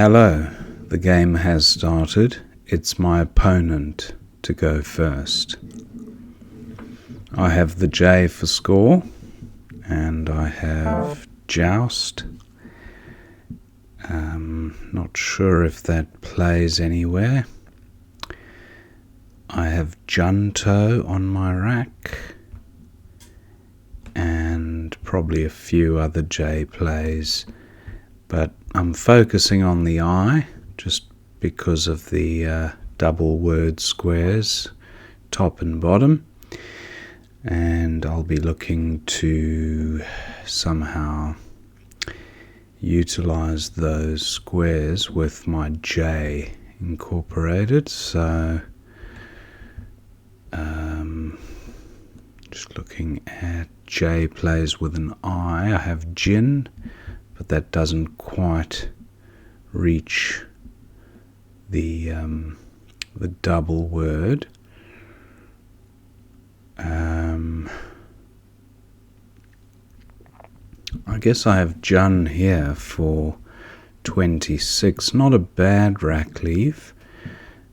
Hello, the game has started. It's my opponent to go first. I have the J for score, and I have joust. Not sure if that plays anywhere. I have junto on my rack, and probably a few other J plays, but I'm focusing on the I just because of the double word squares, top and bottom, and I'll be looking to somehow utilize those squares with my J incorporated. So just looking at J plays with an I have gin, but that doesn't quite reach the double word. I guess I have Jun here for 26. Not a bad rack leave,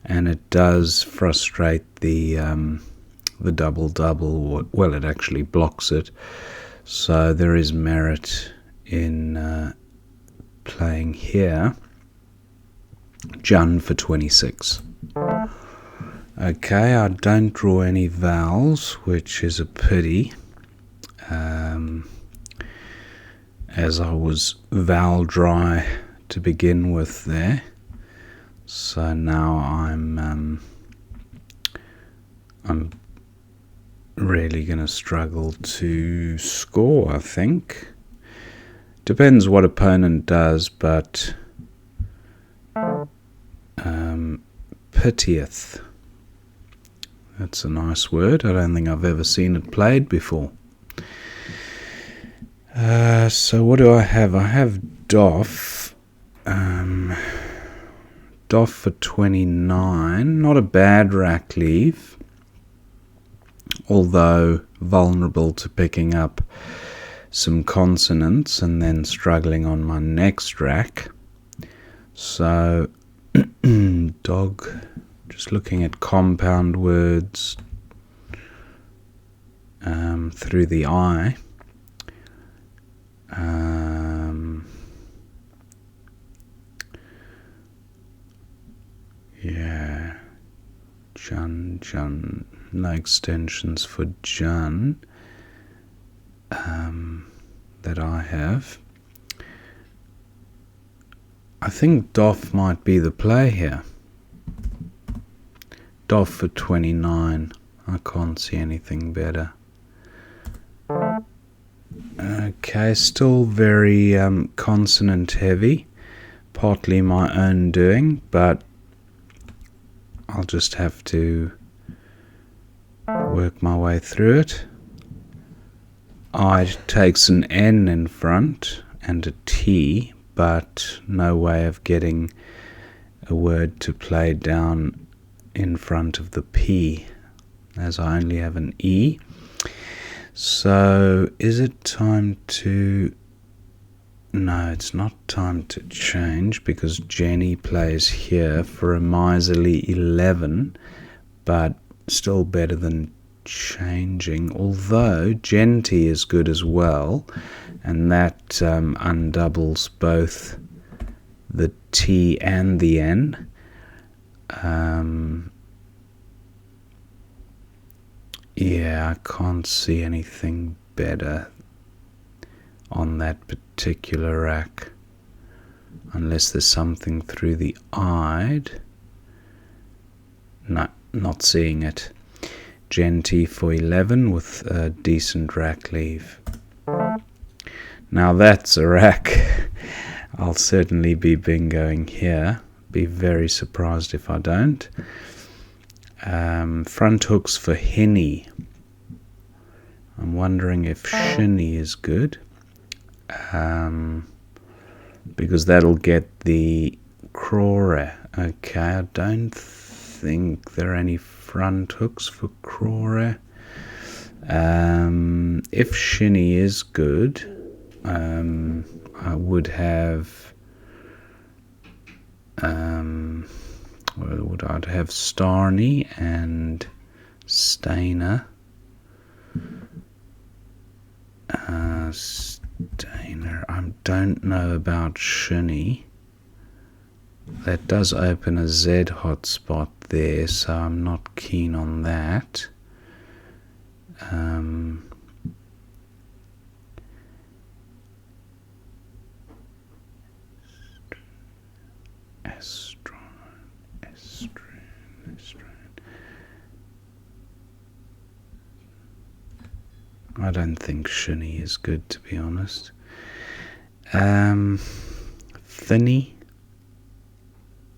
and it does frustrate the double. Well, it actually blocks it, so there is merit in playing here. Jun for 26. Okay, I don't draw any vowels, which is a pity, as I was vowel dry to begin with there. So now I'm really going to struggle to score, I think. Depends what opponent does, but pitieth. That's a nice word. I don't think I've ever seen it played before. So what do I have? I have doff. Doff for 29. Not a bad rack leave, although vulnerable to picking up some consonants and then struggling on my next rack. So dog, just looking at compound words through the I. Yeah, Jun, no extensions for Jun that I have. I think doff might be the play here. Doff for 29. I can't see anything better. Okay, still very consonant heavy, partly my own doing, but I'll just have to work my way through it. I takes an N in front and a T, but no way of getting a word to play down in front of the P, as I only have an E. So is it time to... No, it's not time to change, because Jenny plays here for a miserly 11, but still better than changing, although Genty is good as well, and that undoubles both the T and the N. Yeah, I can't see anything better on that particular rack, unless there's something through the I'd. No, not seeing it. Genty for 11 with a decent rack leave. Now that's a rack. I'll certainly be bingoing here. Be very surprised if I don't. Front hooks for Henny. I'm wondering if Shinny is good, because that'll get the Crore. Okay, I don't think there are any front hooks for Crore. If Shinny is good, I would have Well, would I have Starny and Stainer? Stainer. I don't know about Shinny. That does open a Z hotspot there, so I'm not keen on that. I don't think Shinny is good, to be honest. Thinny.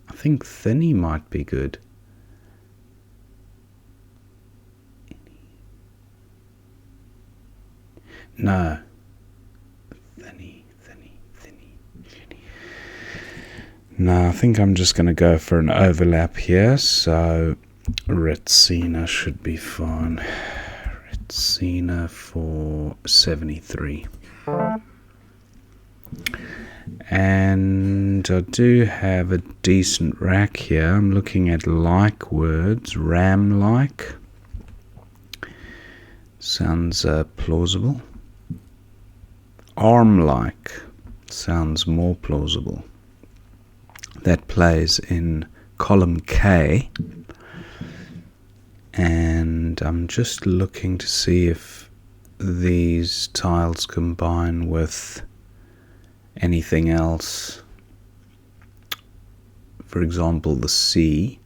I think Thinny might be good. No. Thinny. No, I think I'm just going to go for an overlap here, so Retsina should be fine. Retsina for 73. And I do have a decent rack here. I'm looking at like words. Ram-like. Sounds plausible. Arm-like. Sounds more plausible. That plays in column K. And I'm just looking to see if these tiles combine with anything else. For example, the C.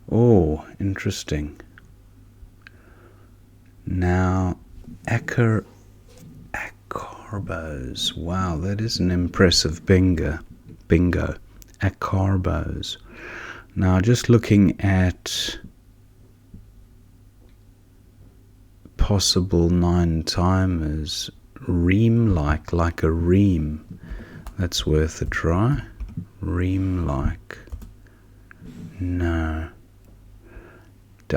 Oh, interesting. Now, acarbos. Wow, that is an impressive bingo. Acarbos. Now, just looking at possible 9-timers, ream-like a ream. That's worth a try. Ream-like. No.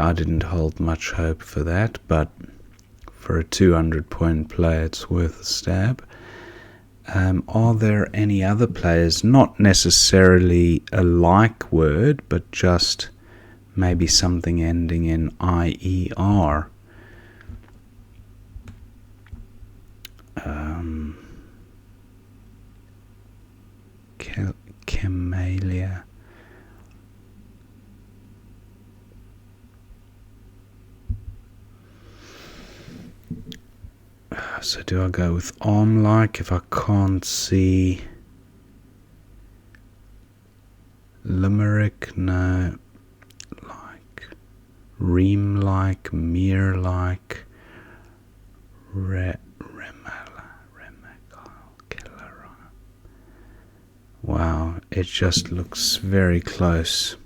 I didn't hold much hope for that, but for a 200-point play, it's worth a stab. Are there any other players, not necessarily a like word, but just maybe something ending in IER? Camellia. So do I go with arm-like if I can't see limerick? No. Like. Ream-like, mere-like, wow, it just looks very close.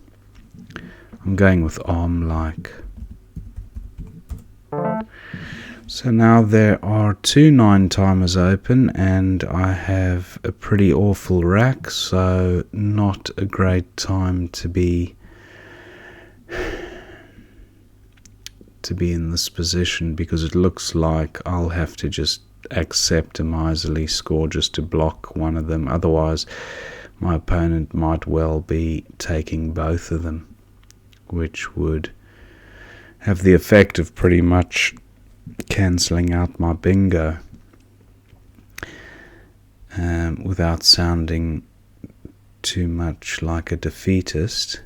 I'm going with arm-like. So now there are 2 9-timers open, and I have a pretty awful rack, so not a great time to be in this position, because it looks like I'll have to just accept a miserly score just to block one of them. Otherwise, my opponent might well be taking both of them, which would have the effect of pretty much cancelling out my bingo without sounding too much like a defeatist.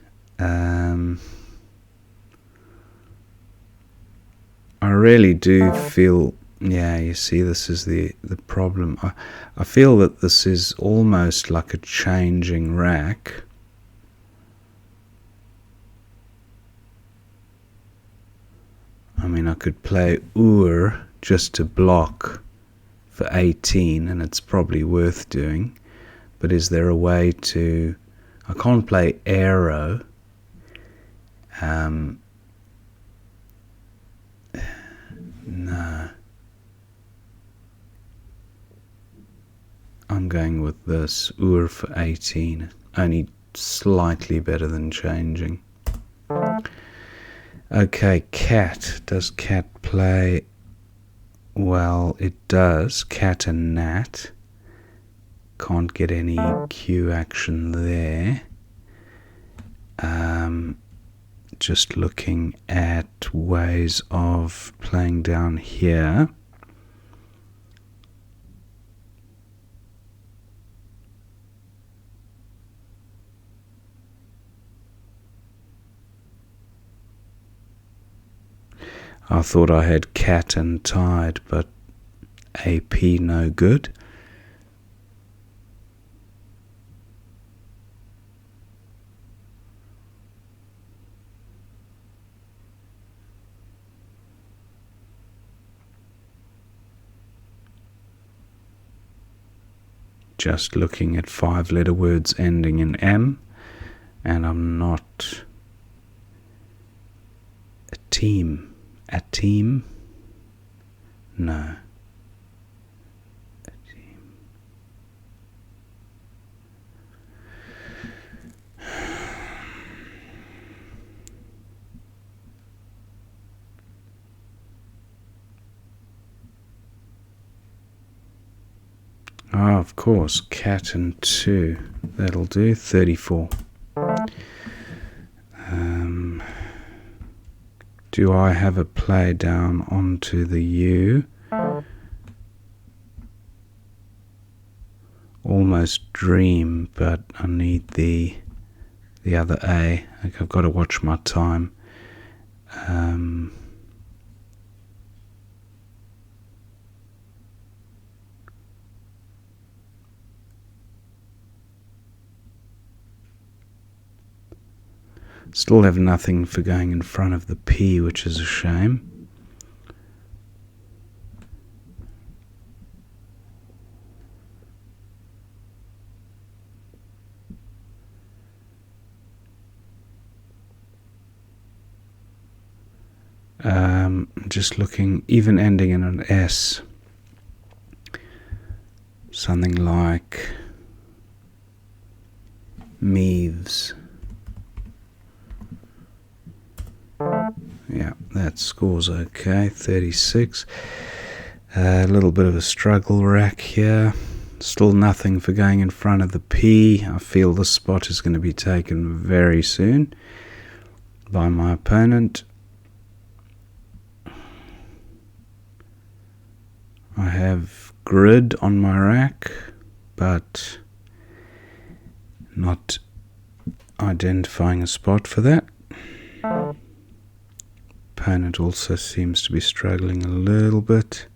I really do feel, yeah, you see, this is the problem. I feel that this is almost like a changing rack. I mean, I could play Ur just to block for 18, and it's probably worth doing. But is there a way to... I can't play Arrow. No. I'm going with this. Ur for 18. Only slightly better than changing. Okay, cat. Does cat play Well, it does. Cat and Nat. Can't get any Q action there. Just looking at ways of playing down here. I thought I had cat and tide, but AP no good. Just looking at 5-letter words ending in M, and I'm not a team. A team? No. A team. Ah, of course, cat and 2. That'll do. 34. Do I have a play down onto the U? Almost dream, but I need the other A. I've got to watch my time. Still have nothing for going in front of the P, which is a shame. Just looking, even ending in an S. Something like Meaves. Yeah, that score's okay. 36. A little bit of a struggle rack here. Still nothing for going in front of the P. I feel this spot is going to be taken very soon by my opponent. I have grid on my rack, but not identifying a spot for that. Opponent also seems to be struggling a little bit.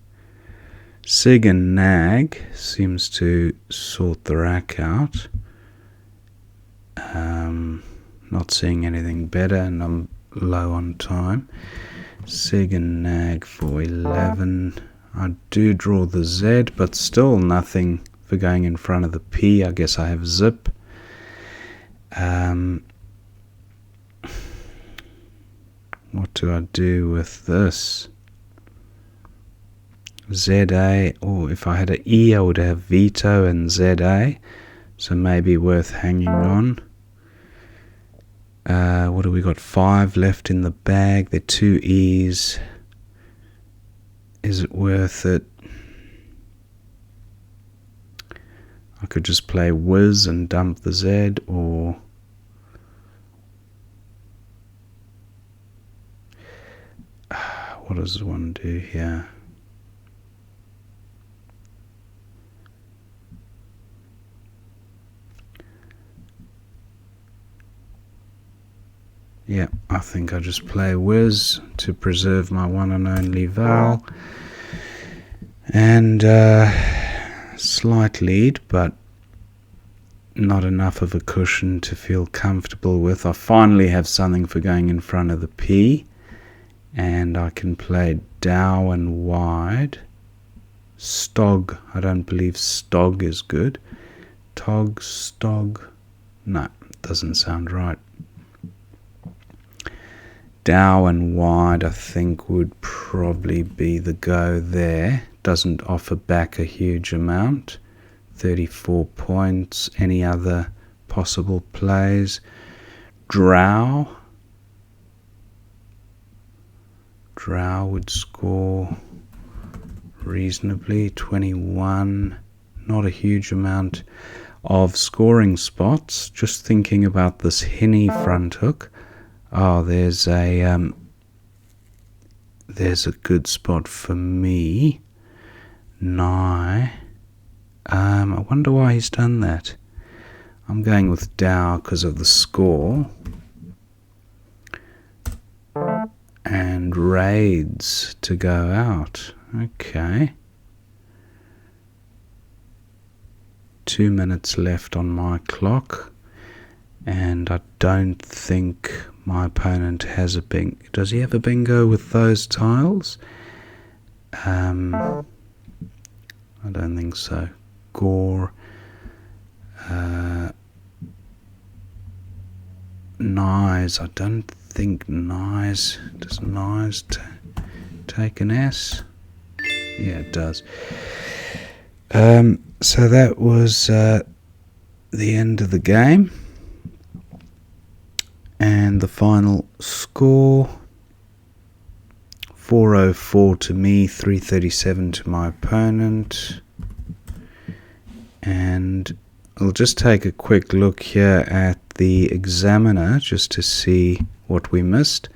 Sig and Nag seems to sort the rack out. Not seeing anything better, and I'm low on time. Sig and Nag for 11. I do draw the Z, but still nothing for going in front of the P. I guess I have zip. What do I do with this? ZA, or if I had an E, I would have veto and ZA, so maybe worth hanging on. What do we got? 5 left in the bag. They're 2 E's. Is it worth it? I could just play whiz and dump the Z, or what does one do here? Yeah, I think I just play whiz to preserve my one and only vowel. And slight lead, but not enough of a cushion to feel comfortable with. I finally have something for going in front of the P, and I can play Dow and wide. Stog, I don't believe Stog is good. Tog, Stog, no, doesn't sound right. Dow and wide, I think, would probably be the go there. Doesn't offer back a huge amount. 34 points. Any other possible plays? Drow. Drow would score reasonably. 21, not a huge amount of scoring spots. Just thinking about this Henny front hook. Oh, there's a good spot for me. Nye. I wonder why he's done that. I'm going with Dow because of the score. And raids to go out. Okay. 2 minutes left on my clock. And I don't think my opponent has a bingo. Does he have a bingo with those tiles? I don't think so. Gore. Nyes. I don't think Nyes. Does Nyes take an S? Yeah, it does. So that was the end of the game. And the final score, 404 to me, 337 to my opponent. And I'll just take a quick look here at the examiner just to see what we missed.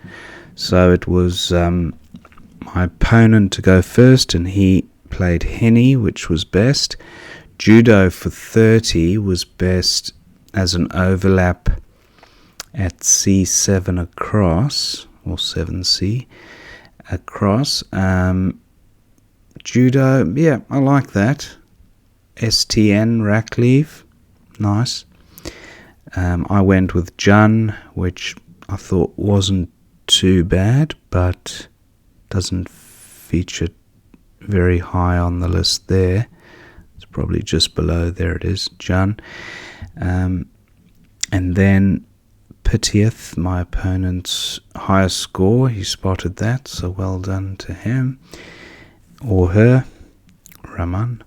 So it was my opponent to go first, and he played Henny, which was best. Judo for 30 was best as an overlap at C7 across, or 7C across. Judo, yeah, I like that. STN, rack leave, nice. I went with Jun, which I thought wasn't too bad, but doesn't feature very high on the list there. It's probably just below, there it is, Jun. And then Pitieth, my opponent's highest score, he spotted that, so well done to him, or her, Raman.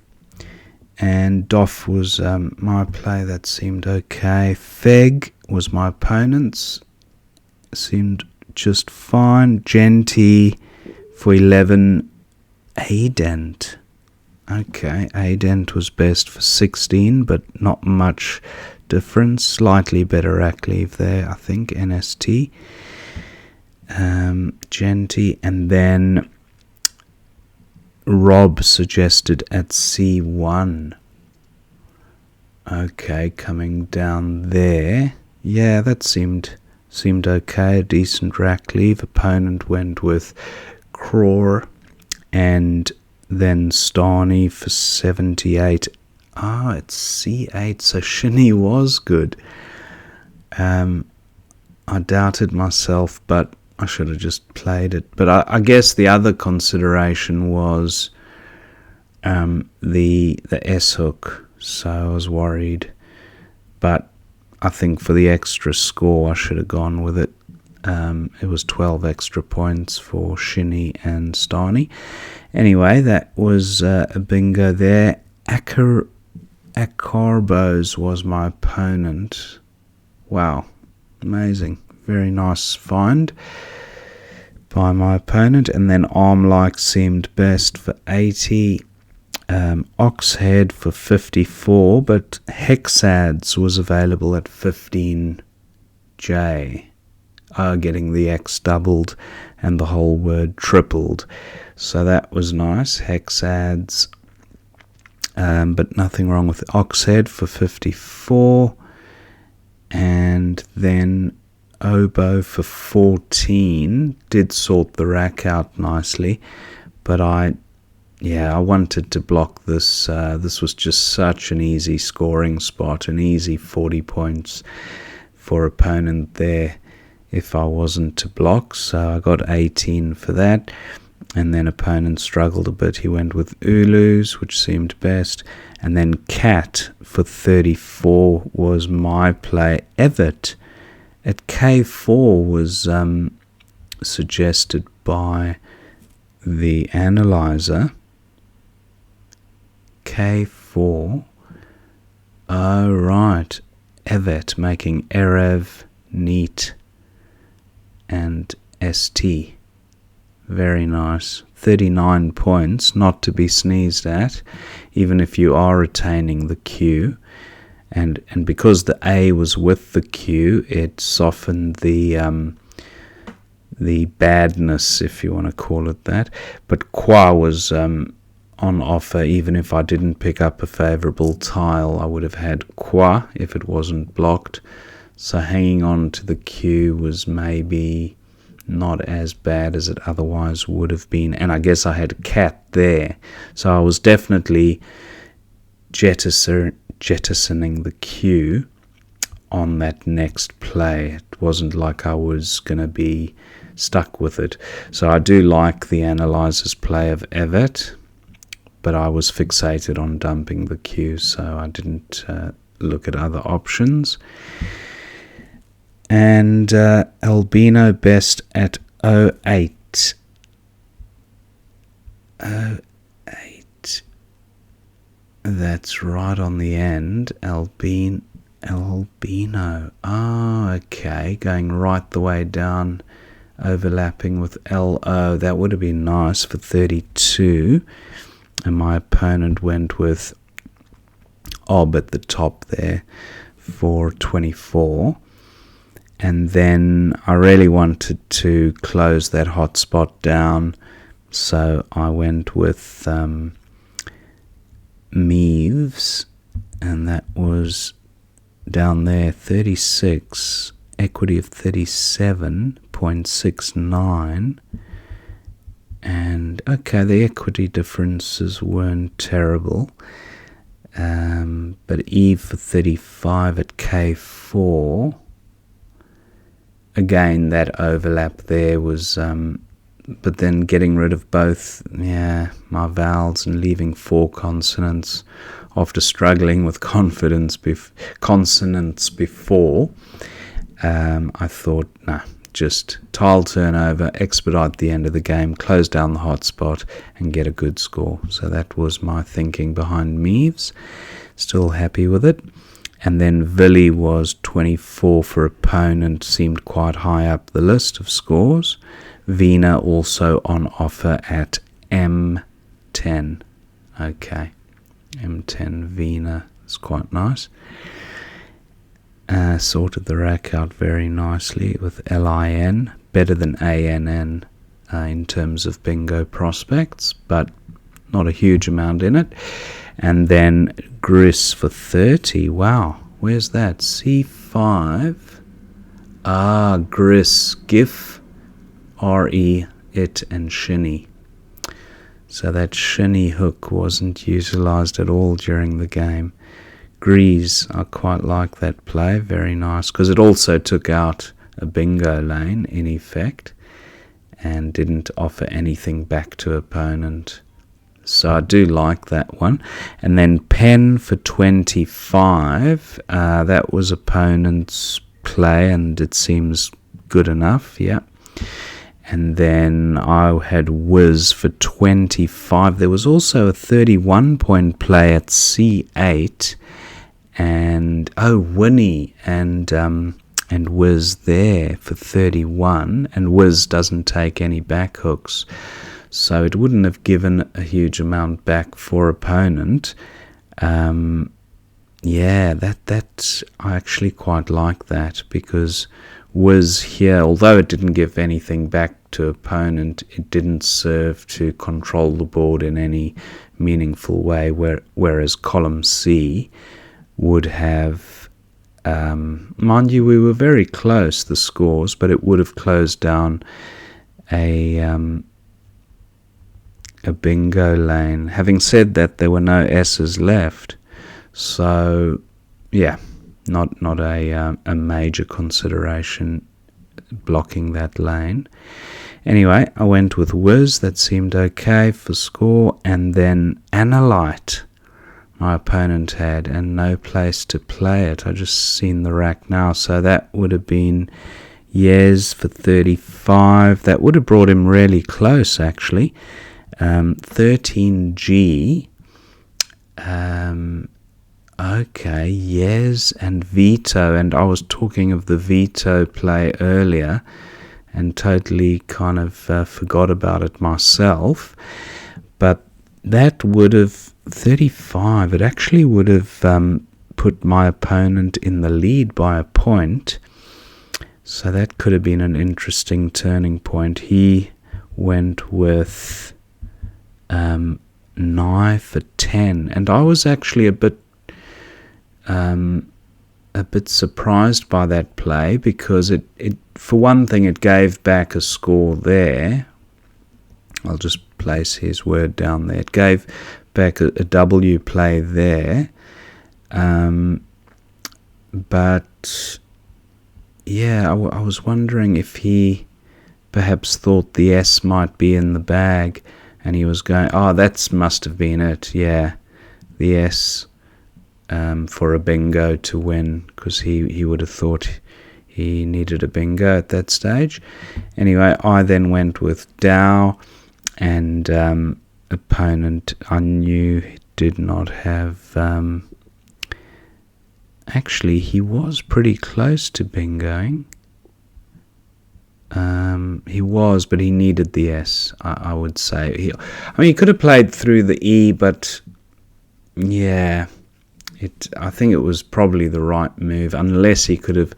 And Doff was my play, that seemed okay. Feg was my opponent's, seemed just fine. Genty for 11, Adent. Okay, Adent was best for 16, but not much difference. Slightly better rack leave there, I think, NST. Genty, and then Rob suggested at C1. Okay, coming down there. Yeah, that seemed okay. A decent rack leave. Opponent went with Cror and then Starney for 78. Ah, it's C8, so Shinny was good. I doubted myself, but I should have just played it. But I guess the other consideration was the S hook, so I was worried. But I think for the extra score, I should have gone with it. It was 12 extra points for Shinny and Starney. Anyway, that was a bingo there. Acarbos was my opponent. Wow, amazing. Very nice find by my opponent. And then Armlike seemed best for 80. Oxhead for 54, but Hexads was available at 15J. Getting the X doubled and the whole word tripled. So that was nice. Hexads. But nothing wrong with Oxhead for 54. And then Oboe for 14 did sort the rack out nicely, but I wanted to block this. This was just such an easy scoring spot, an easy 40 points for opponent there if I wasn't to block, so I got 18 for that. And then opponent struggled a bit. He went with Ulus, which seemed best. And then Cat for 34 was my play. Evet at K4 was suggested by the analyzer. K4. Oh, right. Evet making Erev, Neat, and ST. Very nice. 39 points, not to be sneezed at, even if you are retaining the Q. And because the A was with the Q, it softened the badness, if you want to call it that. But Qua was on offer. Even if I didn't pick up a favourable tile, I would have had Qua if it wasn't blocked. So hanging on to the Q was maybe not as bad as it otherwise would have been. And I guess I had cat there. So I was definitely jettisoning the Q on that next play. It wasn't like I was going to be stuck with it. So I do like the analyzer's play of Evet, but I was fixated on dumping the Q, so I didn't look at other options. And Albino best at 08. 08. That's right on the end. Albino. Ah, okay. Going right the way down, overlapping with LO. That would have been nice for 32. And my opponent went with Ob at the top there for 24. And then I really wanted to close that hotspot down, so I went with Meaves, and that was down there, 36, equity of 37.69. And okay, the equity differences weren't terrible. But Eve for 35 at K4. Again, that overlap there was, but then getting rid of both, my vowels and leaving 4 consonants after struggling with consonants before, I thought, just tile turnover, expedite the end of the game, close down the hotspot, and get a good score. So that was my thinking behind Meaves. Still happy with it. And then Villy was 24 for opponent, seemed quite high up the list of scores. Vina also on offer at M10. Okay, M10 Vina is quite nice. Sorted the rack out very nicely with LIN, better than ANN in terms of bingo prospects, but not a huge amount in it. And then Gris for 30. Wow, where's that? C5. Gris, GIF, RE, it, and Shinny. So that Shinny hook wasn't utilized at all during the game. Grease, I quite like that play, very nice, because it also took out a bingo lane in effect and didn't offer anything back to opponent. So I do like that one. And then Pen for 25. That was opponent's play, and it seems good enough, yeah. And then I had Wiz for 25. There was also a 31-point play at C8. And, Winnie and Wiz there for 31. And Wiz doesn't take any back hooks, so it wouldn't have given a huge amount back for opponent. That I actually quite like that, because Wiz here, although it didn't give anything back to opponent, it didn't serve to control the board in any meaningful way, whereas column C would have, mind you, we were very close, the scores, but it would have closed down a bingo lane. Having said that, there were no S's left, so yeah, not a major consideration blocking that lane. Anyway, I went with Wiz, that seemed okay for score, and then Analyte my opponent had, and no place to play it. I just seen the rack now, so that would have been Yes for 35. That would have brought him really close, actually. 13G. Okay, Yes and Veto, and I was talking of the Veto play earlier. and totally kind of forgot about it myself. But that would have 35. It actually would have put my opponent in the lead by a point. So that could have been an interesting turning point. He went with knife for 10, and I was actually a bit surprised by that play, because it for one thing, it gave back a score there. I'll just place his word down there. It gave back a W play there, but yeah, I was wondering if he perhaps thought the S might be in the bag, and he was going, oh, that must have been it, yeah, the S for a bingo to win, because he would have thought he needed a bingo at that stage. Anyway, I then went with Dow, and opponent I knew did not have... actually, he was pretty close to bingoing. He was, but he needed the S, I would say. He could have played through the E, but yeah, I think it was probably the right move, unless he could have...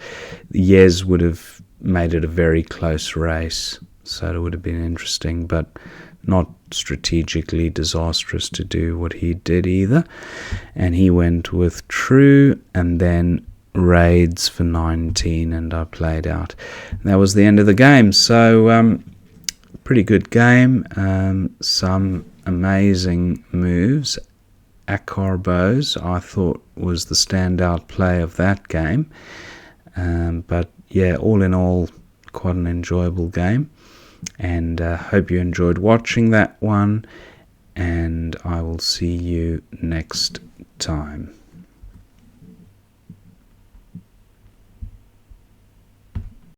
Yes would have made it a very close race, so it would have been interesting, but not strategically disastrous to do what he did either. And he went with true, and then raids for 19, and I played out. And that was the end of the game. So pretty good game. Some amazing moves. Akarbos, I thought, was the standout play of that game. But yeah, all in all, quite an enjoyable game. And hope you enjoyed watching that one. And I will see you next time.